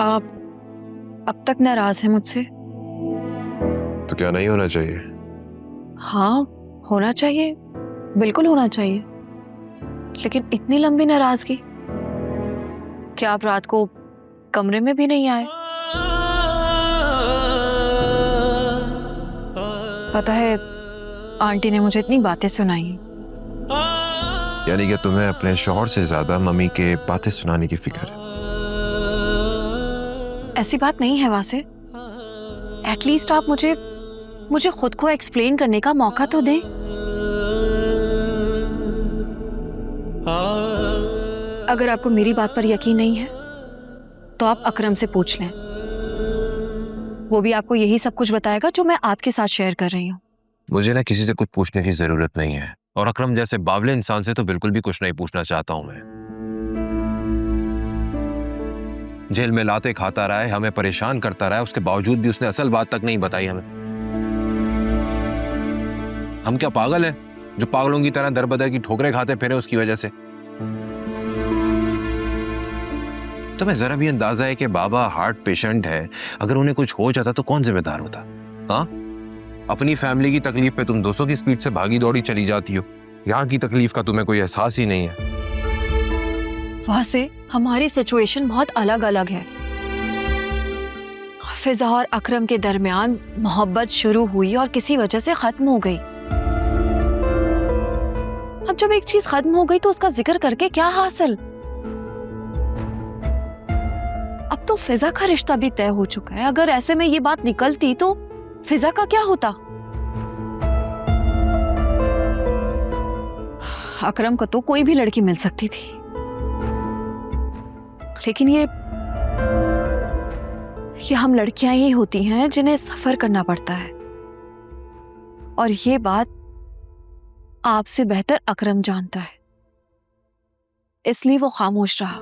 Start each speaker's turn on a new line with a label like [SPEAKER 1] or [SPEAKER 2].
[SPEAKER 1] आप अब तक नाराज हैं मुझसे?
[SPEAKER 2] तो क्या नहीं होना चाहिए?
[SPEAKER 1] हाँ, होना चाहिए, बिल्कुल होना चाहिए। लेकिन इतनी लंबी नाराजगी? क्या आप रात को कमरे में भी नहीं आए? पता है, आंटी ने मुझे इतनी बातें सुनाई।
[SPEAKER 2] यानी कि तुम्हें अपने शौहर से ज्यादा मम्मी के बातें सुनाने की फिक्र है?
[SPEAKER 1] ऐसी बात नहीं है वासे। एटलीस्ट आप मुझे खुद को एक्सप्लेन करने का मौका तो दें। अगर आपको मेरी बात पर यकीन नहीं है तो आप अकरम से पूछ लें। वो भी आपको यही सब कुछ बताएगा जो मैं आपके साथ शेयर कर रही हूँ।
[SPEAKER 2] मुझे ना किसी से कुछ पूछने की जरूरत नहीं है, और अकरम जैसे बावले इंसान से तो बिल्कुल भी कुछ नहीं पूछना चाहता हूं मैं। जेल में लाते खाता रहा है, हमें परेशान करता रहा है, उसके बावजूद भी उसने असल बात तक नहीं बताई हमें। हम क्या पागल हैं जो पागलों की तरह दरबदर की ठोकरें खाते फिरे उसकी वजह से? तुम्हें जरा भी अंदाजा है कि बाबा हार्ट पेशेंट है, अगर उन्हें कुछ हो जाता तो कौन जिम्मेदार होता? हाँ, अपनी फैमिली की तकलीफ पे तुम 200 की स्पीड से भागी दौड़ी चली जाती हो, यहाँ की तकलीफ का तुम्हें कोई एहसास ही नहीं है।
[SPEAKER 1] वहां से हमारी सिचुएशन बहुत अलग अलग है। फिजा और अकरम के दरमियान मोहब्बत शुरू हुई और किसी वजह से खत्म हो गई। अब जब एक चीज खत्म हो गई तो उसका जिक्र करके क्या हासिल? अब तो फिजा का रिश्ता भी तय हो चुका है। अगर ऐसे में ये बात निकलती तो फिजा का क्या होता? अकरम को तो कोई भी लड़की मिल सकती थी, लेकिन ये हम लड़कियां ही होती हैं जिन्हें सफर करना पड़ता है। और ये बात आपसे बेहतर अकरम जानता है, इसलिए वो खामोश रहा।